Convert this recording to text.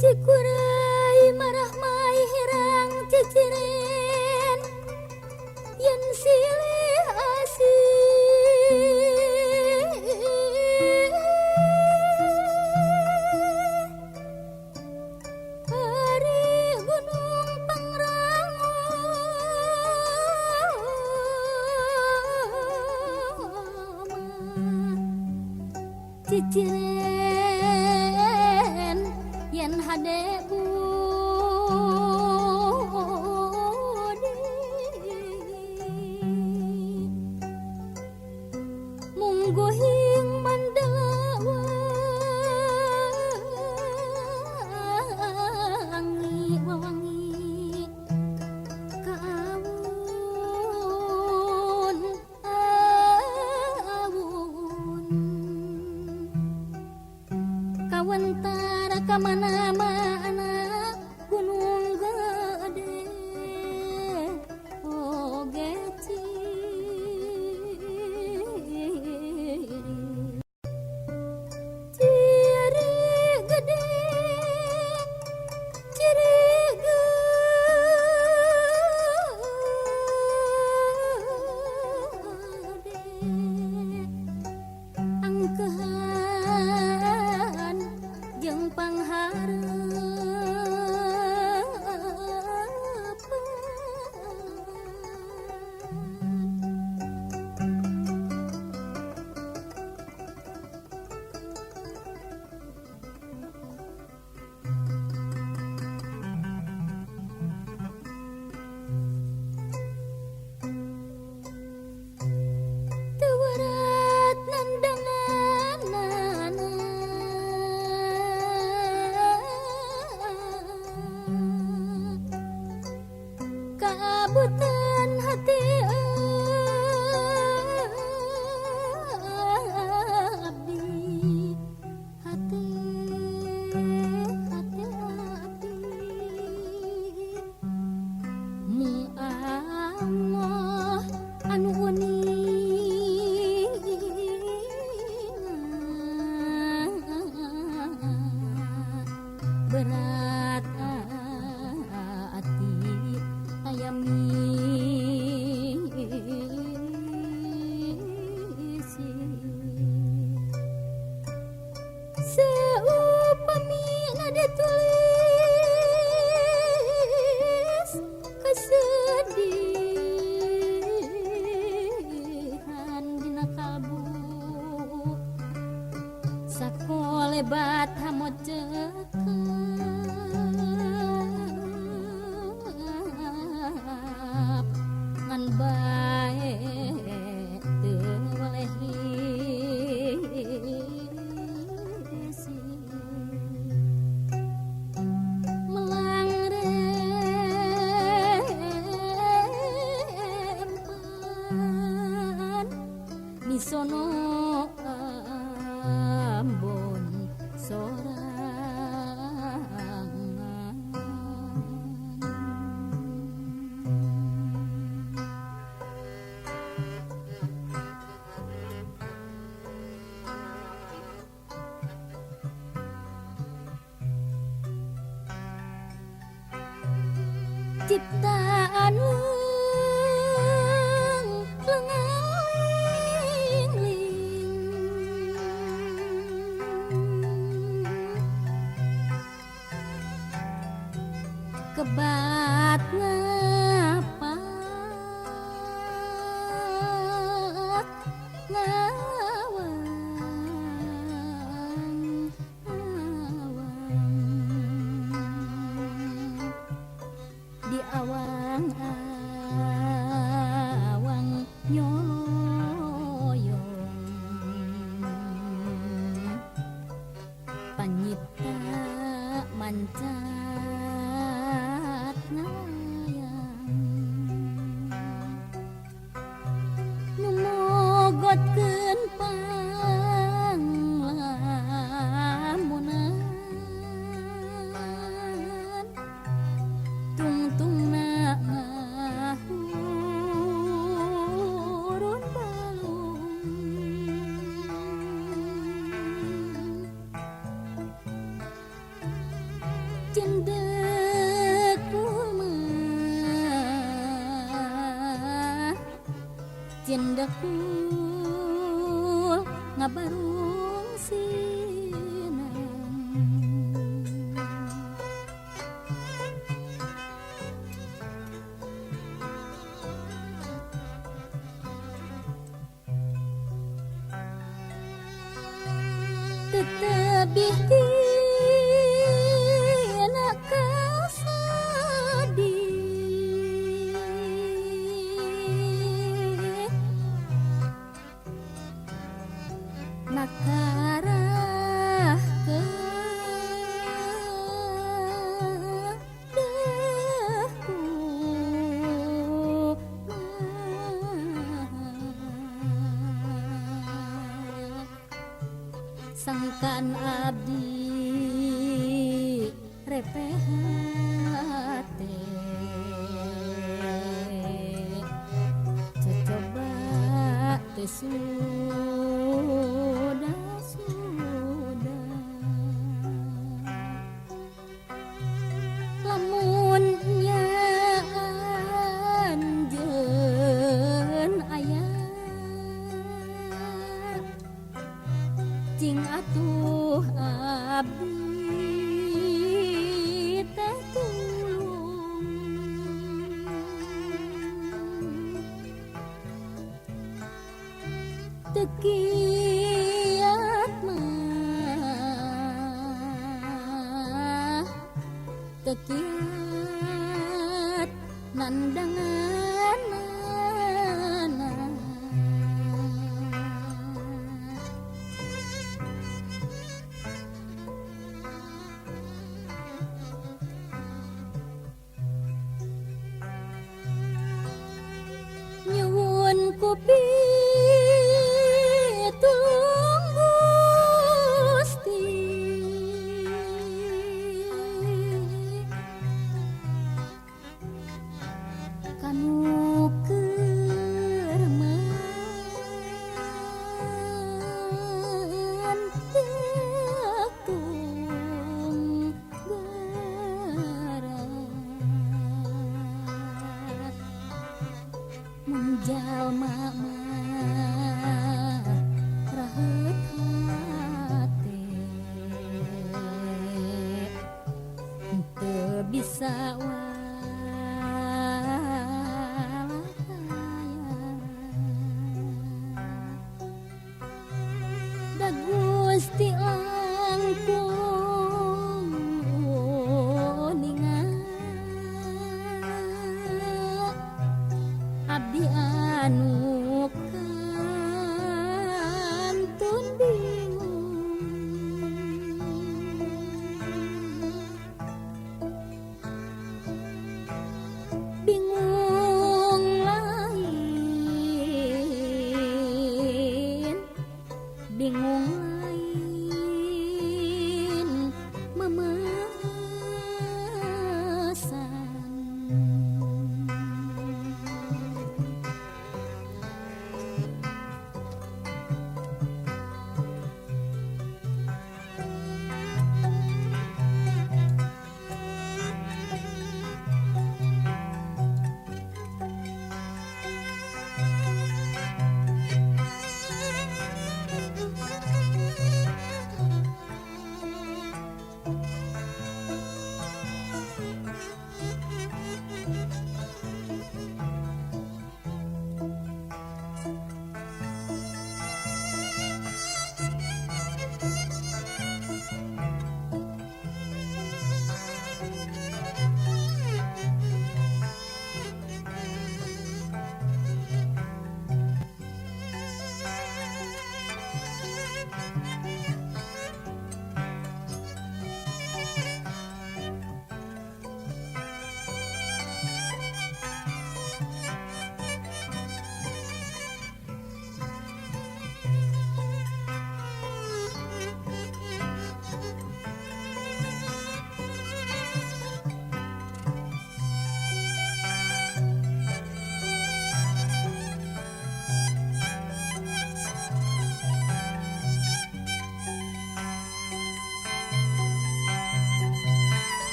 Cikurai marah mai hirang ciciren yen silih asih hari gunung pangrango ciciren yen hade budi mungguhing mandawa wangi wawangi kaawun awun kawantara kamana-mana gunung gede oge ciri gede ciri gede angkehan jeung teueurat nandanganana kabutan hati abdi hati abdi muamoh anu berat ati aya misi seupamina ditulis kesedihan dina kalbu sakolebat hamot cekap ngan bae teu waleh hisi melang rempan misono ambon sorangan ciptaan kebat ngapa ngawang di awang-awang nyoyong panyipta mancat ngayang numogotkeun panglamunan tungtungna ngahurun balung Cindeku mah cindeku ngabarung sinang tetebih tina kasadih nakarah kedahku sangkan abdi repehate cocoba teh sudah lamun anjeun aya cing atuh abdi teh tulung teu kiat mah teu kiat nandanganna nyuwun ku pitulung Gusti kanu keur mentekung garat menjalma mah rahet hate teu bisa da Gusti langkung ningal abdi anu kantun bingung lain bingung